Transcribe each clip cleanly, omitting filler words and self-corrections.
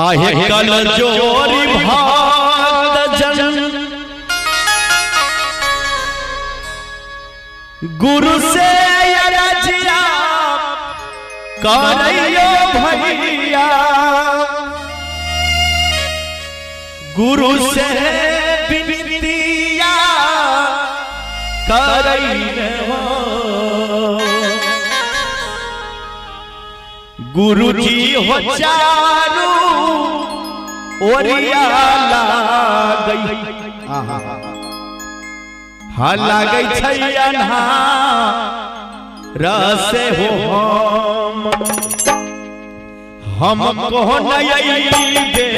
आहे कल जोरी भात जन गुरु से रजिया करैयो भैया गुरु से बिनतिया करैयो गुरु जी हो चारू ओरिया लागई हाँ लागई छैया रसे हो हम को नई बे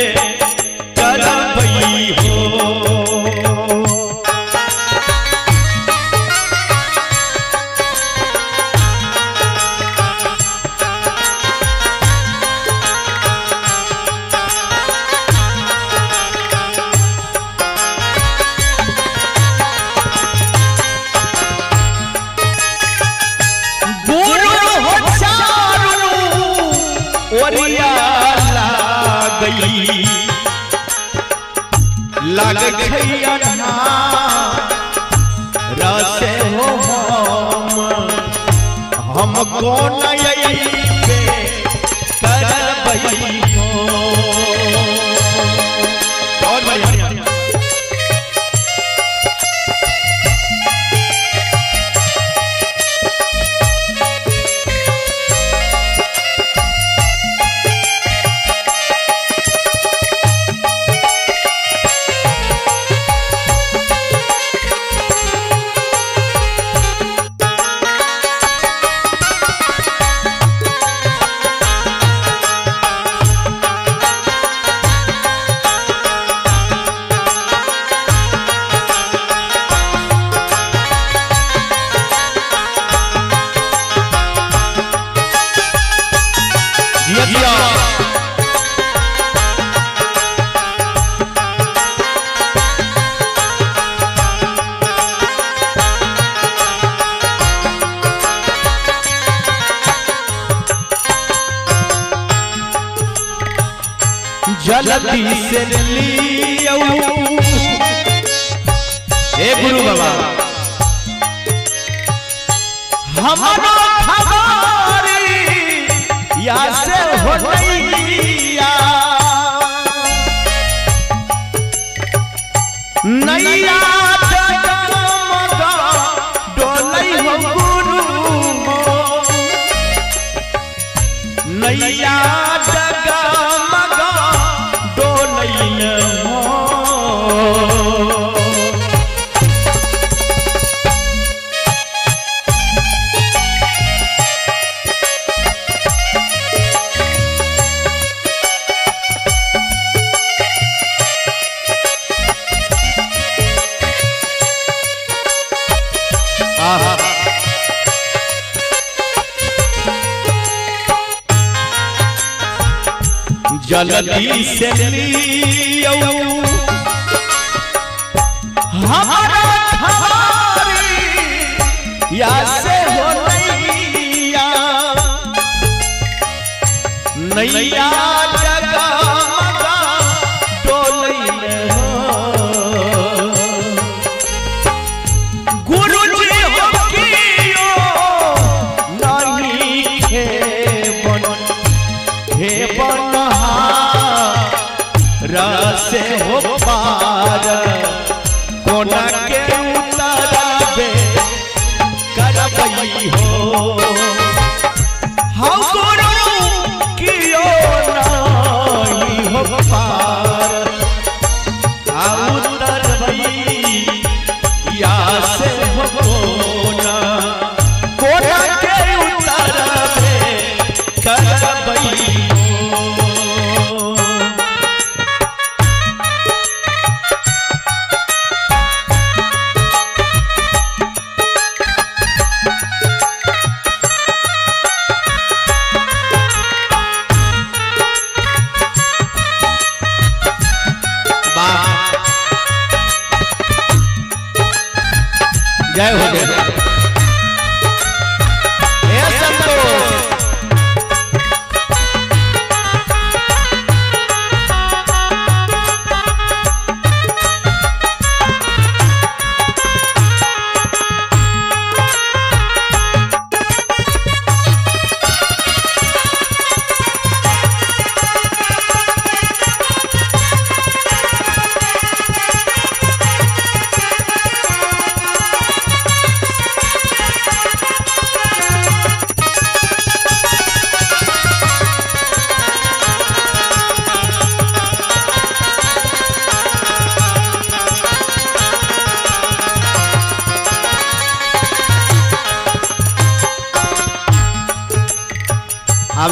करबई हो लागे छैया रसे हो हम को नई बे करबई हो और बढ़िया जल्दी से लियो ए गुरु बाबा हमारा खबरी या से हो नैया नैया जगमगा डोलई हो गुरु नैया जल्दी से लियो हमारा खबरी या से हो नैया नैया जगमगा डोलई हो गुरु जी हो कियो नहीं हे बन रसे हो पार कोना के उतारबे करबई हो हम गुरु कियो नहीं हो पार उतारबई या से हो कोना कोना के उतारबे करबई जय हो जय संतोष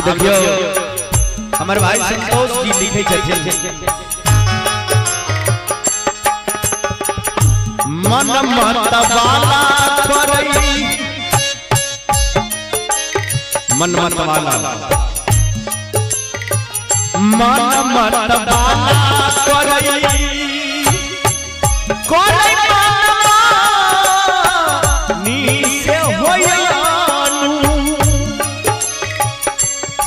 देखियो हमारे भाई संतोष जी लिखे छथिन मन मत वाला करई मन मत वाला करई कोई नी से होयानु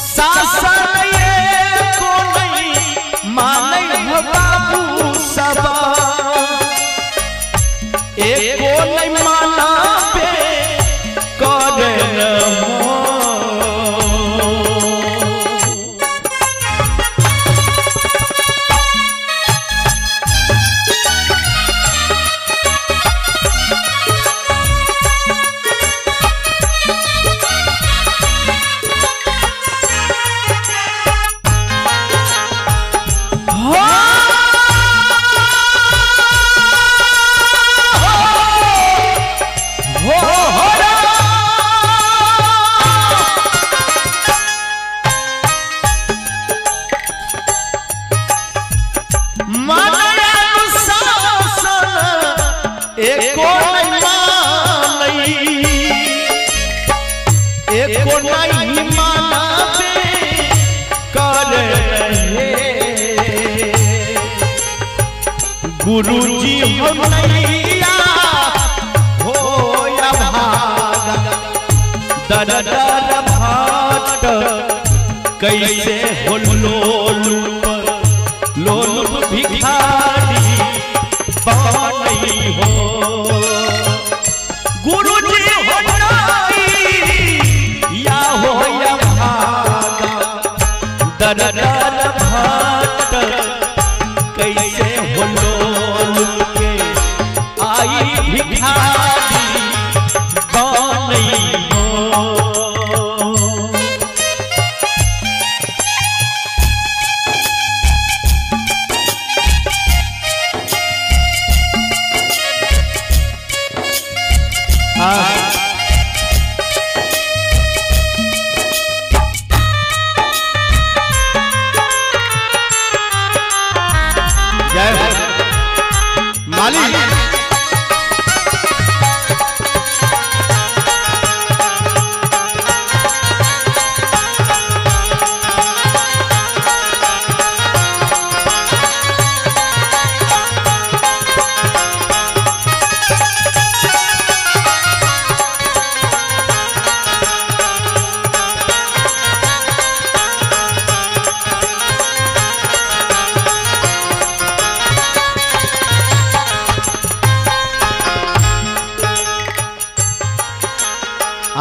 सासन ये को नहीं मानै हो बाबू सबा एको नहीं माना पे करे एको नहीं माना पे कर रहे गुरुजी हो नैया हो या भागा दर दर भाट कैसे हो लोलुप भिखारी बनई हो गुरुजी हो या हो या भागा दर दर भाट कैसे हो लोलुप के आई भिखारी बनई हो माली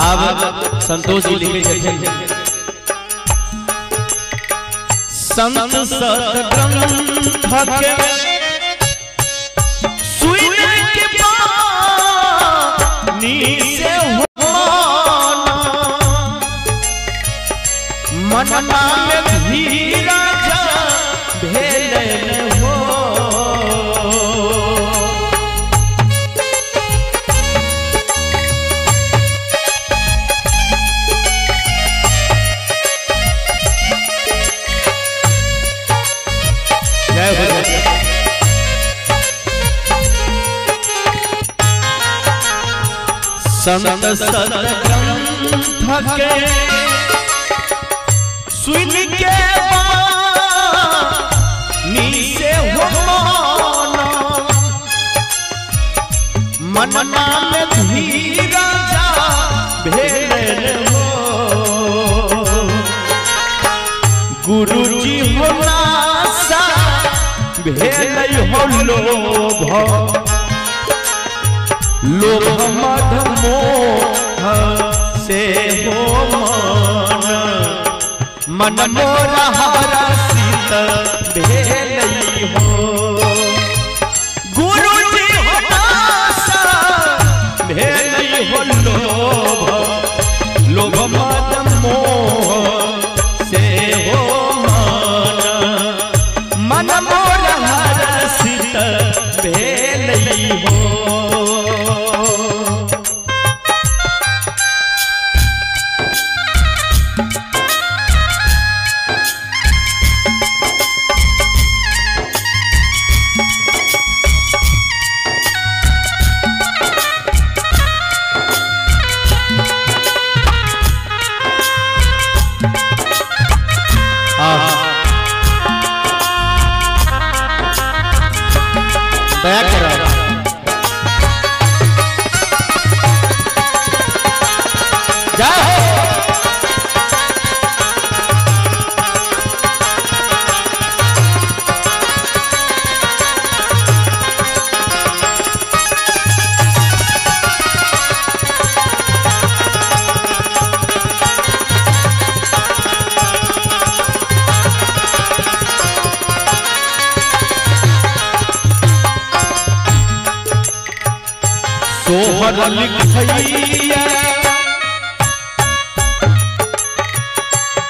अब संतोष जी लिखे छथिन संत सतग्रंथ के सुन के पानी से होना मनमा में धीरा जा भेले हो संत सतग्रंथ के सुन के बानी से हो मनमा में धीरा जा भेले हो गुरुजी हो नासा भेले हो लोभ लोभ मद मोह से हो मन मोरा हरसित भेलई हो गुरुजी हो नासा भेलई हो लोभ मद मोह से हो मन मोरा हरसित भेलई हो सोहर लिखैया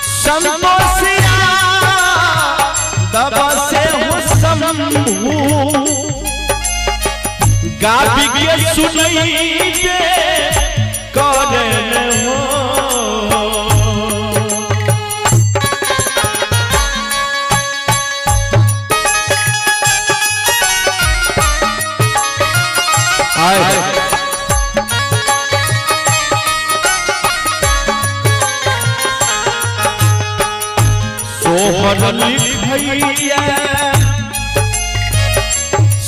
संतोषिया दबा से हो शंभू गाबी के सुनैबे करन हो सोहर लिखैया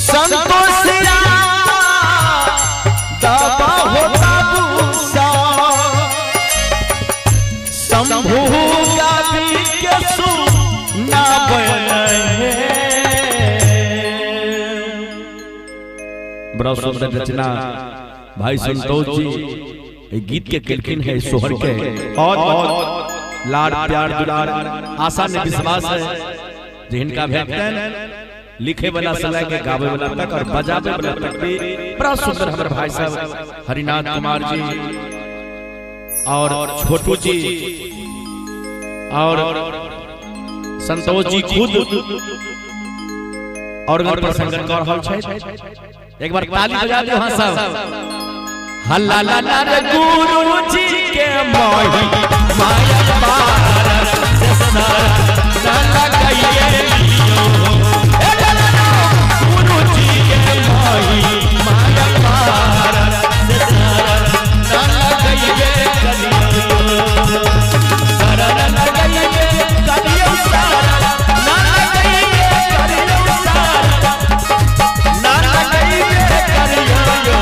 संतोषिया दबा हो बाबूसा शंभू गाबी के सुनाबे बड़ा सुंदर रचना भाई संतोष जी गीत के किलकिन है सोहर के और लाड प्यार दुलार आशा ने विश्वास है जिनका भक्तन लिखे वाला से लेके गावे वाला तक और बजावे वाला तक भी बड़ा सुंदर हमारे भाई साहब हरिनाथ कुमार जी और छोटू जी और संतोष जी खुद और संगत कर रहल छै एक बार ताली बजा दियो हां सब हल्ला ला ला रे गुरु जी के मोही माया पार से सारा ना लगाइए लियो ए गुरु जी के मोही माया पार से सारा ना लगाइए लियो सारा ना लगाइए लियो सारा ना लगाइए लियो सारा ना लगाइए लियो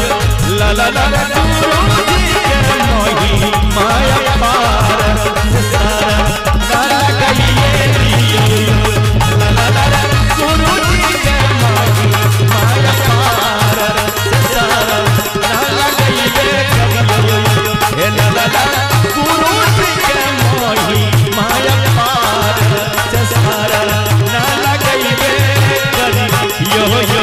ला ला ला गुरु जी के मोही माया पार से सारा ना लगाइए लियो ला ला ला गुरु जी के मोही माया पार से सारा ना लगाइए लियो हे ला ला ला गुरु जी के मोही माया पार से सारा ना लगाइए लियो